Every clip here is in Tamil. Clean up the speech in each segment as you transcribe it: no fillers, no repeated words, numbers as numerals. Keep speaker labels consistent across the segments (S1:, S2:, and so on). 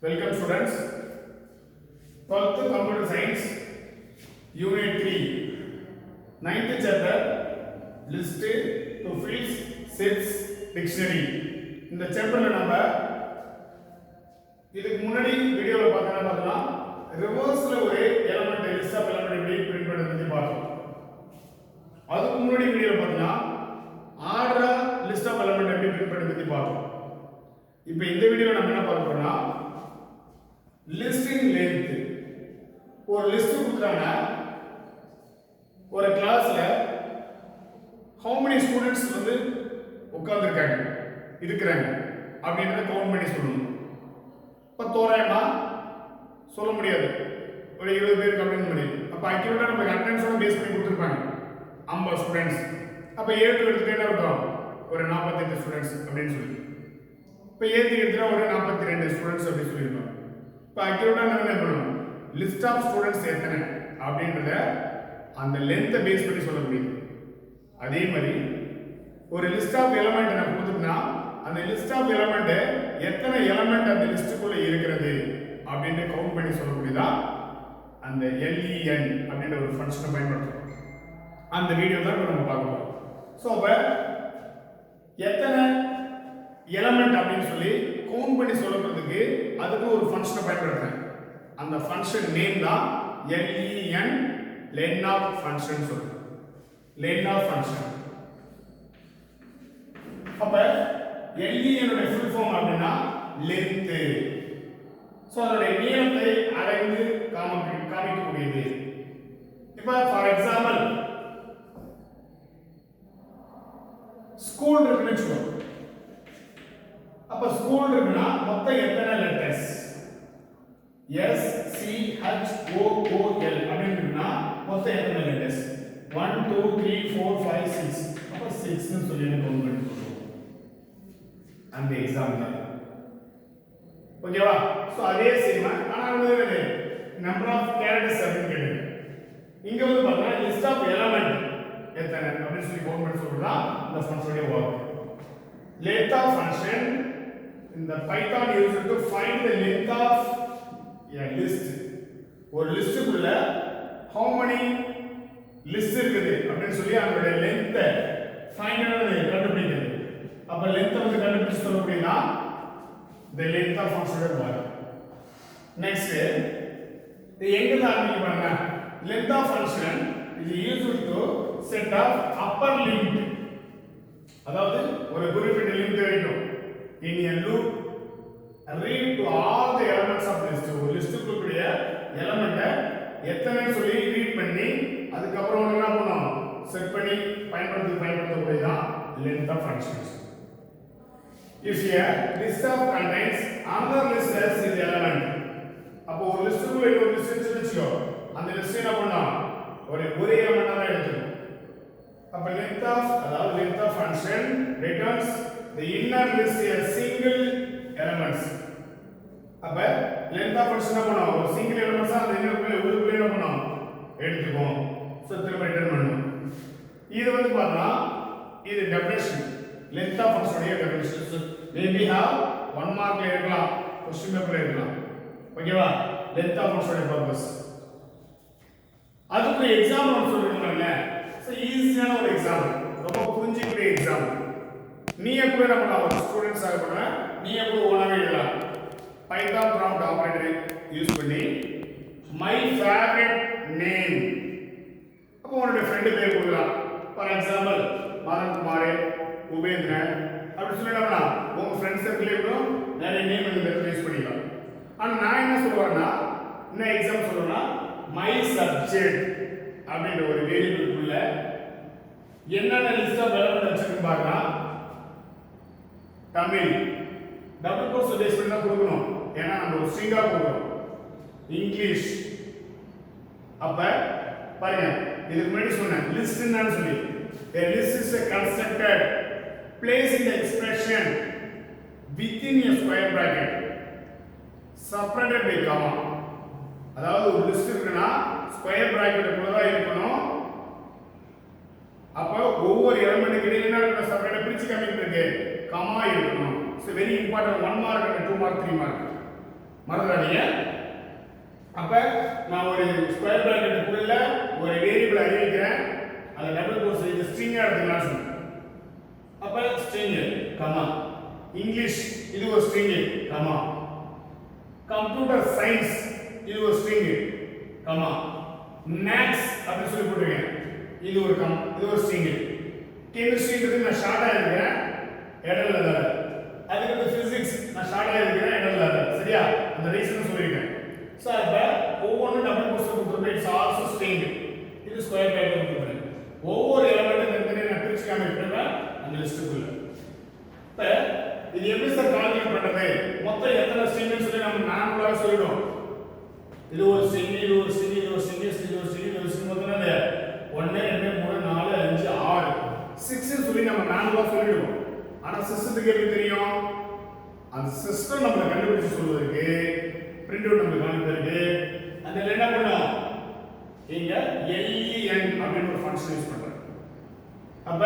S1: Welcome students. 12th Computer Science Unit 3 9th chapter List to Fields Sets Dictionary. இந்த சாப்டர்ல நம்ம இதுக்கு முன்னாடி வீடியோல பார்த்தோம்னா ரிவர்ஸ்ல ஒரு எலிமெண்ட் லிஸ்ட் ஆஃப் எலிமெண்ட் எப்படி பிரிண்ட் பண்றது பத்தி பார்த்தோம். அதுக்கு முன்னாடி வீடியோல பார்த்தோம்னா ஆர்டரா லிஸ்ட் ஆஃப் எலிமெண்ட் எப்படி பிரிண்ட் பண்றது பத்தி பார்த்தோம். இப்போ இந்த வீடியோல நம்ம என்ன பார்க்க போறோம்னா லிஸ்டிங் லென்த். ஒரு லிஸ்ட் கொடுத்தாங்க, ஒரு கிளாஸ்ல how many students வந்து உட்கார்ந்திருக்காங்க இருக்கிறாங்க அப்படின்றத கவுண்ட் பண்ணி சொல்லணும். இப்போ தோராயமா சொல்ல முடியாது, ஒரு 20 பேருக்கு அப்படின்னு முடியும். அப்போ அக்யூரேட்டா நம்ம அட்டெண்டன்ஸோட பேஸ் பண்ணி கொடுத்துருப்பாங்க 50 ஸ்டூடெண்ட்ஸ். அப்போ ஏற்று எடுத்துட்டு என்ன இருக்கும், ஒரு 48 ஸ்டூடெண்ட்ஸ் அப்படின்னு சொல்லி. இப்போ ஏற்றி எடுத்துட்டா ஒரு 42 ஸ்டூடெண்ட்ஸ் அப்படின்னு சொல்லியிருக்கோம். இப்போ அக்யூரேட்டா நம்ம என்ன பண்ணணும், லிஸ்ட் ஆஃப் ஸ்டூடெண்ட்ஸ் எத்தனை அப்படின்றத அந்த லென்த்தை பேஸ் பண்ணி சொல்ல முடியும். அதே மாதிரி ஒரு லிஸ்ட் ஆஃப் எலிமெண்ட் நான் கொடுத்துட்டா அந்த லிஸ்ட் ஆஃப் எலிமெண்ட் எத்தனை எலிமெண்ட் அந்த லிஸ்ட்டுக்குள்ள இருக்கிறது அப்படின்னு கவுண்ட் பண்ணி சொல்லக்கூடியதா அந்த LEN அப்படின்ற ஒரு ஃபங்க்ஷனை பயன்படுத்துறோம். அந்த வீடியோ தான் நம்ம பார்க்க போறோம். ஸோ அப்போ எத்தனை எலிமெண்ட் அப்படின்னு சொல்லி கவுண்ட் பண்ணி சொல்றதுக்கு அதுக்கு ஒரு ஃபங்க்ஷனை பயன்படுத்துறேன். அந்த ஃபங்க்ஷன் நேம் தான் LEN, len of function சொல்றோம். len of function. அப்ப LEN உடைய ஃபுல் ஃபார்ம் அப்படின்னா லென்த். சோ அதோட நீளத்தை அளந்து காமிக்கக்கூடியது. இப்போ ஃபார் எக்ஸாம்பிள் ஸ்கூல் இருக்குன்னு வச்சுக்கோ. அப்ப ஸ்கூல் இருக்குன்னா மொத்தம் எத்தனை லெட்டர்ஸ், SCHOOL அப்படின்னா மொத்தம் எத்தனை லெட்டர்ஸ், 1 2 3 4 5 6. அப்ப 6 னு சொல்லி கவுண்ட் பண்ணி சொல்றோம் அந்த எக்ஸாம்பிள்ல. ஓகேவா? சோ அதே சேம் ஆனா வந்து நம்பர் ஆஃப் கேரக்டர்ஸ் அப்படின்னு கேக்குது. இங்க வந்து பார்த்தா லிஸ்ட் ஆஃப் எலிமெண்ட் எத்தனை அப்படின்னு சொல்லி கவுண்ட் பண்ணி சொல்றதா இந்த ஃபங்க்ஷனுடைய work. length of function in the Python used to find the length of a list. ஒரு லிஸ்டுக்குள்ள how many லிஸ்ட் இருக்குது அப்படின்னு சொல்லி அதோட லென்த்தை ஃபைண்ட் பண்ணி கண்டுபிடிக்கிறது. அப்ப லென்த்தை வந்து கண்டுபிடிச்சு சொல்லக்கூடியதா the length of function வரும். நெக்ஸ்ட் இது எங்க ஆரம்பிக்க பாருங்க. length of function is used to set of upper limit. அதாவது ஒரு குறிப்பிட்ட லிமிட் வரைக்கும் in a loop read to all the elements of list. ஒரு லிஸ்டுக்குள்ள கூடிய எலிமெண்ட்டை எத்தனை சொல்லி ரீட் பண்ணி அதுக்கு அப்புறம் என்ன பண்ணனும், செட் பண்ணி பயன்படுத்தக்கூடியதான் length of functions. If a list of contains another list as its element. அப்போ ஒரு லிஸ்டுக்குள்ள ஒரு லிஸ்ட் வச்சுக்கோ, அந்த லிஸ்ட் என்ன பண்ணனும், ஒரே எலிமெண்டா தான் எடுத்துக்கணும். அப்ப length of அதாவது length of function returns the inner list a single elements. அப்ப length of function என்ன பண்ணும், ஒரு சிங்கிள் எலிமெண்ட்ஸ் அந்த இன்னருக்குள்ள உள்ளுக்குள்ள என்ன பண்ணும் எடுத்துக்கும். சோ திரும்ப ரிட்டர்ன் பண்ணும். இது வந்து பார்த்தா இது டெஃபினிஷன் length of function உடைய டெஃபினிஷன். மேபி have 1 மார்க்ல இருக்கலாம், क्वेश्चन பேப்பர்ல இருக்கலாம். ஓகேவா? length of function உடைய பர்பஸ். அதுக்கு எக்ஸாம்பிள் ஒன்று சொல்லிருக்காங்கல. சோ ஈஸியான ஒரு எக்ஸாம்பிள், ரொம்ப புரிஞ்சிக்கிற எக்ஸாம்பிள். நீயே கூட நம்ம ஸ்டூடண்ட்ஸ் ஆக போனா நீயே கூட ஓனாவே எழுதலாம். பைதான் ப்ராம்ப்ட் ஆபரேட்டர் யூஸ் பண்ணி my favorite name. அப்போ உங்களுடைய ஃப்ரெண்ட் பேர் கொடுக்கலாம். ஃபார் எக்ஸாம்பிள் மதன்குமார், உபேந்திரன் அப்படி சொல்லிட்டோம்னா உங்க ஃப்ரெண்ட் சர்க்கிள் இருக்கும் நிறைய நேம் இந்த யூஸ் பண்ணிக்கலாம். ஆனா நான் என்ன சொல்றேன்னா, என்ன எக்ஸாம்பிள் சொல்றேன்னா my subject அப்படின்ற ஒரு வேரியபிள்குள்ள என்னென்ன லிஸ்ட் ஆஃப் எலிமெண்ட் வச்சிருக்கு பாருங்க. தமிழ் டபுள் கோர்ஸ் பேஸ் பண்ணி தான் கொடுக்கணும், ஏன்னா நம்ம ஒரு ஸ்ட்ரிங்கா கொடுக்கறோம். இங்கிலீஷ். அப்ப பாருங்க, இதுக்கு முன்னாடி சொன்னேன் லிஸ்ட் என்னன்னு சொல்லி. a list is a constructed placing the expression within a square bracket separated by comma. அதாவது ஒரு லிஸ்ட் இருக்குன்னா ஸ்கொயர் பிராக்கெட்டுக்குள்ள தான் இருக்கணும். அப்ப ஒவ்வொரு எலிமெண்ட் இடையில என்ன இருக்கணும், செப்பரேட்டா பிரிச்சு காமிக்கிறது கமா இருக்கணும். It's very important. 1 mark and 2 mark 3 mark. மறந்துடாதீங்க. அப்ப நான் ஒரு ஸ்கொயர் பிராக்கெட்டுக்குள்ள ஒரு வேரியபிள் அறிவிக்கிறேன், அதை டபுள் கோட்ஸ் இது ஸ்ட்ரிங்கா எடுத்துக்கலாம் சொன்னேன். அப்ப ஸ்ட்ரிங் கமா, இங்கிலீஷ் இது ஒரு ஸ்ட்ரிங் கமா, கம்ப்யூட்டர் சயின்ஸ் இது ஒரு ஸ்ட்ரிங் கமா, மேத்ஸ் அப்படி சொல்லி போட்டுருக்கேன், இது ஒரு ஸ்ட்ரிங். கெமிஸ்ட்ரின்றது நான் ஷார்ட்டா எழுதுறேன், இடல்ல தர. அதுக்கு பிசிக்ஸ் நான் ஷார்ட்டா எழுதுறேன், இடல்ல தர. சரியா? அந்த ரீசன் சொல்லிருக்கேன். சோ அப்ப ஒவ்வொரு டபுள் கோட்ஸ் கொடுத்துட்டு இட்ஸ் ஆல்சோ ஸ்ட்ரிங். இது ஸ்கொயர் பிராக்கெட் கொடுத்துறேன். ஒவ்வொரு எலிமெண்ட் தனித்தனியா நான் பிரிச்சு காமிக்கிறேன் அந்த லிஸ்டுக்குள்ள. இப்ப இது எப்படி சார் கால்குலேட் பண்றது? மொத்தம் எத்தனை ஸ்ட்ரிங்னு சொல்லி நம்ம நார்மலா சொல்லிடுவோம். இது ஒரு ஸ்ட்ரிங், இது ஒரு ஸ்ட்ரிங், இது ஒரு ஸ்ட்ரிங், இது ஒரு ஸ்ட்ரிங், இது ஒரு ஸ்ட்ரிங் மொத்தம் என்ன? 1 2 3 4 5 6 6 சொல்லி நம்ம நார்மலா சொல்லிடுவோம். ஆனா சிஸ்டத்துக்கு எப்படி தெரியும்? அந்த சிஸ்டம் நம்ம கண்டுபிடிச்சு சொல்வதற்கு பிரிண்ட் அவுட் நம்ம காமிக்கிறதுக்கு அந்த என்ன பண்ணோம்? இங்க len அப்படின ஒரு ஃபங்க்ஷன் யூஸ் பண்றோம். அப்ப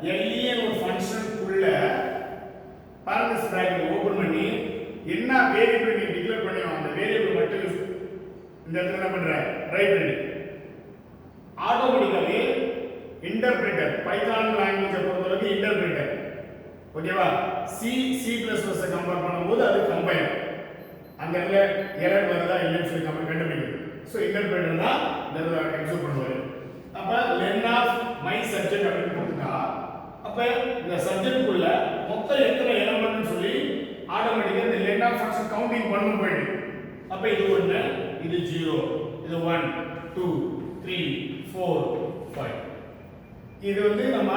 S1: len ஒரு ஃபங்க்ஷன் உள்ள பாரந்தசிஸ் பிராக்கெட் ஓபன் பண்ணி என்ன வேரியபிள் நீ டிக்ளேர் பண்ணியோ அந்த வேரியபிள் மட்டும் யூஸ் இந்த இடத்துல என்ன பண்ற? ரைட் பண்ணி ஆட்டோமேட்டிக்கலி இன்டர்பிரேட்டர் பைதான் லாங்குவேஜ் பொறுத்தவரைக்கும் இன்டர்பிரேட்டர் ஓகேவா? C++ கம்பேர் பண்ணும்போது அது கம்பைன் அந்த இடத்துல எரர் வருதா இல்லைன்னு சொல்லி நம்ம கண்டுபிடிக்கணும். சோ இன்டர்பிரேட்டர் தான் இந்த எக்ஸிக்யூட் பண்ணுவாரு. அப்ப len of my subject அப்படின்னு போட்டுட்டா அப்ப இந்த சப்ஜெக்ட்க்குள்ள மொத்தம் எத்தனை எலிமெண்ட்னு சொல்லி ஆட்டோமேட்டிக்கா இந்த len of ஃபங்க்ஷன் கவுண்டிங் பண்ணனும் போயிடு. அப்ப இது 1 இது 0 இது 1 2 3 4 5 இது வந்து நம்ம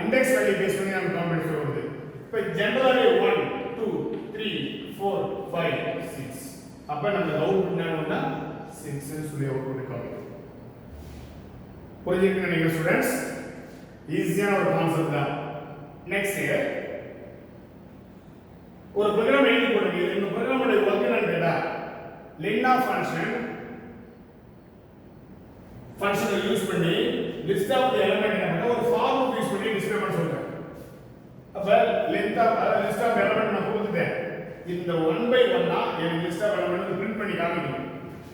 S1: இண்டெக்ஸ் வேல்யூ பேஸ் பண்ணி நம்ம கவுண்ட் பண்ணி சொல்றது. இப்ப ஜெனரலாவே 1 2 3 4 5 6 அப்ப நம்ம அவுட்புட் என்னன்னா 6 ன்னு சொல்லி அவுட்புட் காமிக்கும். புரிஞ்சுக்கிட்டு நினைக்கிறேன் ஸ்டூடண்ட்ஸ்? ஈஸியான ஒரு கான்செப்ட் தான். நெக்ஸ்ட் ஒரு ப்ரோக்ராம் எழுதி போடுங்க. இந்த ப்ரோக்ராமோட ஒர்க் என்னன்னு கேட்டா len of ஃபங்க்ஷனை யூஸ் பண்ணி லிஸ்ட் ஆஃப் தி எலிமெண்ட் என்ன ஒரு ஃபார்முலா யூஸ் பண்ணி டிஸ்ப்ளே பண்ண சொல்றேன். அப்ப லிஸ்ட் ஆஃப் எலிமெண்ட் நான் கொடுத்துட்டேன். இந்த 1 by 1 தான் எனக்கு லிஸ்ட் ஆஃப் எலிமெண்ட் பிரிண்ட் பண்ணி காமிக்கணும்.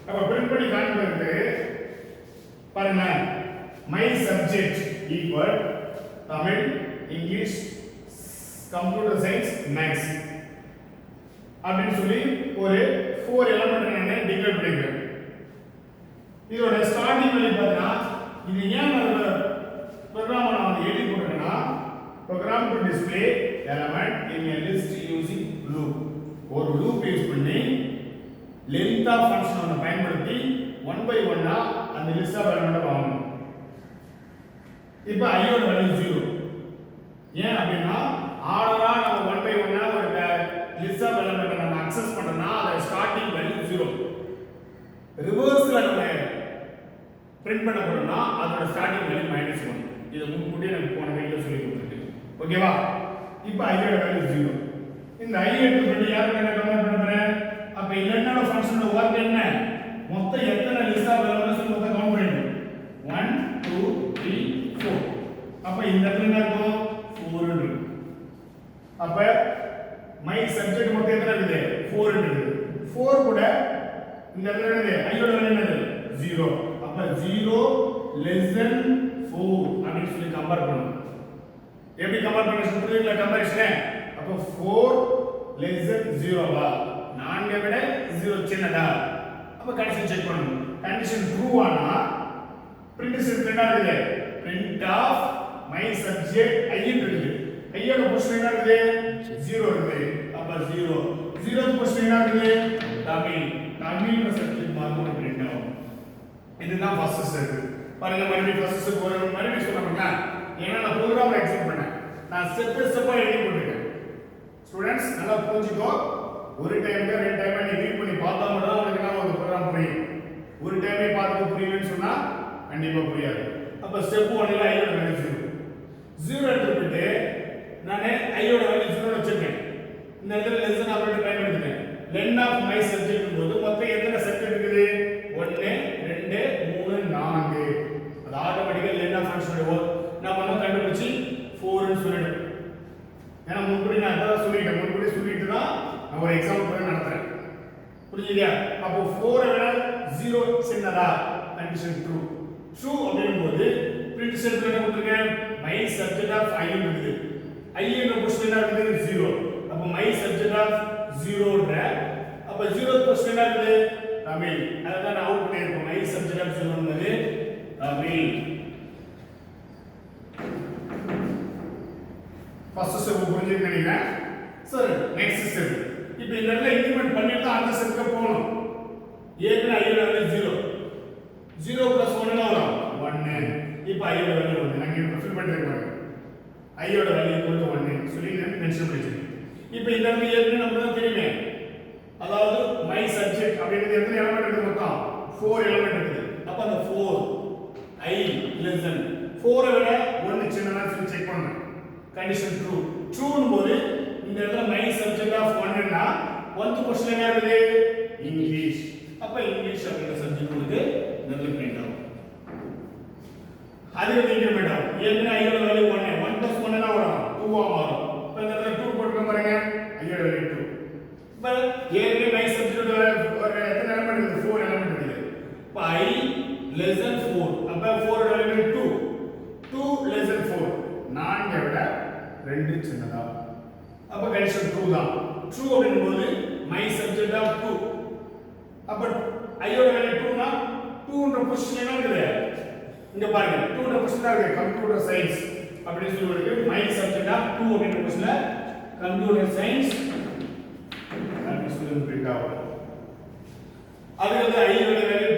S1: அப்ப பிரிண்ட் பண்ணி காமிக்கிறது பாருங்க, my subject equal Tamil, English, computer science, maths அப்படின்னு சொல்லி ஒரு 4 எலிமெண்ட் நான் டிக்ளேர் பண்ணிக்கிறேன். இதோட ஸ்டார்டிங் வேல்யூ பார்த்தா இது ஏன் ப்ரோக்ராம் நான் எழுதி போட்டுட்டேன்னா program to display element in a list using loop ஒரு லூப் யூஸ் பண்ணி length of ஃபங்க்ஷனை பயன்படுத்தி 1 by 1 ஆ அந்த லிஸ்ட் ஆஃப் எலிமெண்ட் வாங்கணும். இப்போ i யோட வேல்யூ 0. ஏன் அப்படினா ஆர்டரா நம்ம 1 by 1 ஆ ஒரு லிஸ்ட் ஆஃப் எலிமெண்ட் நம்ம அக்சஸ் பண்ணனா அதோட ஸ்டார்டிங் வேல்யூ 0. ரிவர்ஸ்ல நம்ம பிரிண்ட் பண்ண போறோம்னா அதோட ஸ்டார்டிங் வேல்யூ -1. இத முன்னாடியே நம்ம போன வீடியோல சொல்லி கொடுத்திருக்கேன். ஓகேவா? இப்போ i யோட வேல்யூ 0. இந்த i எடுத்து பண்ணி யாருக்கு என்ன கம்பேர் பண்ண போறேன்? அப்ப இல்லன்னோட ஃபங்க்ஷனோட வொர்க் என்ன? மொத்தம் எத்தனை லிஸ்ட் ஆஃப் எலிமெண்ட்ஸ் மொத்தம் கவுண்ட் பண்ணணும். 1 2 3 4. அப்ப இந்த இடத்துல என்ன இருக்கும்? 4 இருக்கு. அப்ப my subject மொத்தம் எத்தனை இருக்குது? 4 இருக்கு. 4 கூட இந்த இடத்துல என்னது? i யோட வேல்யூ என்னது? 0. அப்ப 0 less than 4 அப்படி சொல்லி கம்பேர் பண்ணனும். எப்படி கம்பேர் பண்ணனும் புரியுதுங்களா கம்பேரிஷன்? அப்ப 4 less than 0 வா? 4 விட 0 சின்னதா? அப்ப கண்டிஷன் செக் பண்ணனும். கண்டிஷன் ட்ரூ ஆனா பிரிண்ட் ஸ்டேட்மென்ட் என்ன இருக்குது? print of my subject i இருக்குது. i யோட பொசிஷன் என்ன இருக்குது? 0 இருக்குது. அப்ப 0 0th பொசிஷன் என்ன இருக்குது? தமிழ் சப்ஜெக்ட் மார்க் பிரிண்ட் ஆகும். இதுதான் ஃபர்ஸ்ட் ஸ்டெப். பாருங்க மறுபடியும் ஃபர்ஸ்ட் ஸ்டெப் ஒரு மறுபடியும் சொல்லணும்னா ஏன்னா நான் ப்ரோகிராம் எக்ஸிக்யூட் பண்ணேன். நான் ஸ்டெப் ஸ்டெப்பா எழுதி போட்டுருக்கேன். ஸ்டூடண்ட்ஸ் நல்லா புரிஞ்சுக்கோ. ஒரு டைம்க்கு ரெண்டு டைம் நீ ரீட் பண்ணி பார்த்தா மட்டும் தான் உனக்கு என்ன ஒரு ப்ரோகிராம் புரியும். ஒரு டைமே பார்த்து புரியலன்னு சொன்னா கண்டிப்பா புரியாது. அப்ப ஸ்டெப் 1ல i யோட வேல்யூ 0 எடுத்துட்டு நான் i யோட வேல்யூ 0 வச்சிருக்கேன். இந்த இடத்துல லெஸ் தென் ஆபரேட்டர் பயன்படுத்துறேன். len of my subject போது மொத்தம் எத்தனை சப்ஜெக்ட் இருக்குது? 1 2 3 4. அது ஆட்டோமேட்டிக்கா len of ஃபங்க்ஷனோட வொர்க் நாம என்ன கண்டுபிடிச்சி 4 ன்னு சொல்லிடுறோம். ஏன்னா முன்னாடி நான் அத சொல்லிட்டு தான் நான் ஒரு எக்ஸாம்பிள் நடத்துறேன். புரியுதா? அப்போ 4 விட 0 சின்னதா? Condition true. ட்ரூ அப்படிங்கும்போது பிரிண்ட் ஸ்டேட்மென்ட் என்ன கொடுத்திருக்கேன்? மை சப்ஜெக்ட் ஆஃப் I இருக்குது. I என்ற பொசிஷன் என்ன இருக்குது? 0. அப்போ மை சப்ஜெக்ட் ஆஃப் 0ன்ற அப்ப 0th பொசிஷன் என்ன இருக்குது? தமிழ். அதான் நான் அவுட் பண்ணிருக்கோம். மை சப்ஜெக்ட் ஆஃப் 0 என்பது தமிழ். ஃபர்ஸ்ட் ஸ்டெப் புரிஞ்சுக்க நினைக்கிறேன். சரி, நெக்ஸ்ட் ஸ்டெப். இப்போ இந்த இடத்துல இன்கிரிமெண்ட் பண்ணிட்டு அந்த ஸ்டெப்க்கு போகணும். ஏற்கனவே I யோட வேல்யூ 0. 0 + 1 என்ன வரும்? 1. இப்போ I யோட வேல்யூ 1. நான் இங்க ஃபில் பண்ணிருக்கேன். I யோட வேல்யூ = 1 சொல்லி நான் மென்ஷன் பண்ணிருக்கேன். இப்போ இந்த இடத்துல ஏற்கனவே நமக்கு தெரியுமே. அதாவது மை சப்ஜெக்ட் அப்படிங்கிறது எத்தனை எலிமெண்ட் இருக்கு மொத்தம்? 4 எலிமெண்ட் இருக்குது. அப்ப அந்த 4 I less 4 விட 1 சின்னதா சொல்லி செக் பண்ணனும். Condition true. ட்ரூன்னு போது இந்த இடத்துல மை சப்ஜெக்ட் ஆஃப் 1 னா 1th क्वेश्चन என்ன இருக்குது? இங்கிலீஷ். அப்ப இங்கிலீஷ் அப்படிங்கிற சப்ஜெக்ட் உங்களுக்கு இந்த இடத்துல பிரிண்ட் ஆகும். அது வந்து இன்கிரிமெண்ட் ஆகும். ஏற்கனவே I யோட வேல்யூ 1. 1 + 1 என்ன வரும்? 2 ஆ மாறும். இப்ப இந்த இடத்துல 2 போட்டுக்க பாருங்க. I யோட வேல்யூ 2. இப்ப ஏற்கனவே மை சப்ஜெக்ட் ஒரு எத்தனை எலிமெண்ட் இருக்குது? 4 எலிமெண்ட் இருக்குது. இப்ப I less than 4. அப்ப 4 ஓட வேல்யூ 2. 2 less than 4. 4 விட 2 சின்னதா. அப்ப கண்டிஷன் ட்ரூ தான். ட்ரூ அப்படிங்கும்போது மை சப்ஜெக்ட் ஆஃப் 2. அப்ப I யோட வேல்யூ 2 னா 2ன்ற பொசிஷன் என்ன இருக்குது? இங்க பாருங்க 2ன்ற பொசிஷன் இருக்கு கம்ப்யூட்டர் சயின்ஸ் அப்படி சொல்லிருக்கு. மை சப்ஜெக்ட் ஆஃப் 2 அப்படிங்கிற பொசிஷன்ல கம்ப்யூட்டர் சயின்ஸ் அப்படி சொல்லி பிரிண்ட் ஆகும். அதுக்கு I யோட வேல்யூ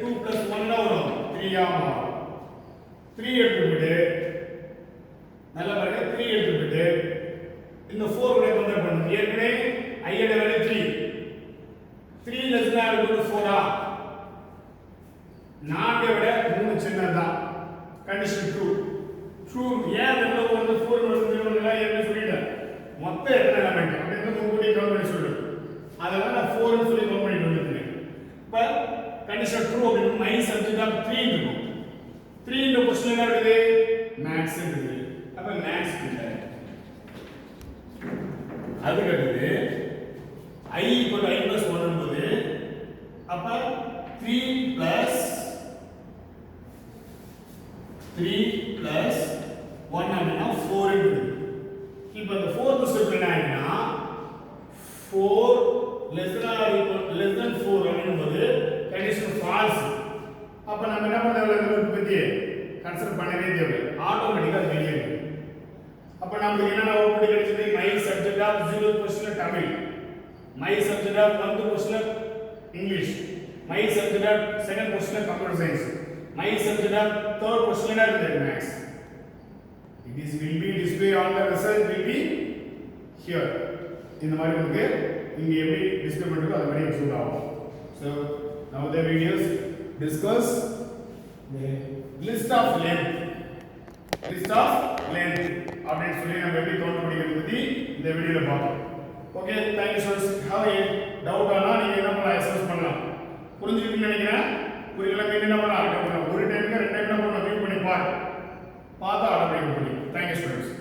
S1: 2 + 1 என்ன வரும்? 3 ஆ மாறும். 3 எடுத்துக்கிட்டு நல்லா பாருங்க 3 எடுத்துக்கிட்டு இந்த 4 கூட கம்பேர் பண்ணுங்க. ஏற்கனவே I யோட value 3. 3 less than or equal to 4 ஆ? 4 விட 3 சின்னதா. Condition true. ட்ரூ ஏன் இந்த 1 4 வருது எல்லாம் ஏற்கனவே சொல்லிட்டேன். மொத்தம் எத்தனை எலிமெண்ட் அப்படிங்கிறது உங்களுக்கு கவுண்ட் பண்ணி சொல்றேன். அதனால நான் 4 ன்னு சொல்லி கவுண்ட் பண்ணிட்டு வந்துட்டேன். இப்ப கண்டிஷன் ட்ரூ அப்படிங்கிறது மை சப்ஜெக்ட் ஆஃப் 3 இருக்கும். 3 ன்ற क्वेश्चन என்ன இருக்குது? மேத்ஸ் இருக்குது. அப்ப மேத்ஸ் இல்ல. அதுக்கு அடுத்து I = I + 1 என்பது அப்ப 3 + 1 அப்படினா 4 இருக்குது. இப்போ இந்த 4th ஸ்டெப் என்ன ஆயிடுனா 4 less than 4 அப்படிங்கும்போது கண்டிஷன் ஃபால்ஸ். அப்ப நம்ம என்ன பண்ணலாம்? இந்த லூப் பத்தி கன்சிடர் பண்ணவே தேவை. ஆட்டோமேட்டிக்கா அது வெளியே வரும். அப்ப நமக்கு என்ன அவுட்புட் கிடைச்சது? My subject of 0th question Tamil. My subject of 1th question English. My subject of 2nd question computer science. My subject of 3rd question என்ன இருக்கு? Maths. This will be display on the result will be here. இந்த மாதிரி உங்களுக்கு இங்க எப்படி டிஸ்ப்ளே பண்றதோ அது மாதிரி எக்ஸிக்யூட் ஆகும். So now the videos discuss the list of length அப்படின்னு சொல்லி நம்ம எப்படி கவுண்ட் பண்ணிக்கிறது பத்தி இந்த வீடியோல பார்ப்போம். Okay, thank you students. Have a doubt ஆனா நீங்க என்ன பண்ணலாம்? எஸ்எம்எஸ் பண்ணலாம். புரிஞ்சுக்கிட்டீங்கன்னு நினைக்கிறேன். புரியல என்ன பண்ணலாம்? ஒரு டைம்க்கு 2 டைம் என்ன பண்ணலாம்? வியூ பண்ணி பார்த்தா ஆட்டோமேட்டிக் புரியும். Thank you students.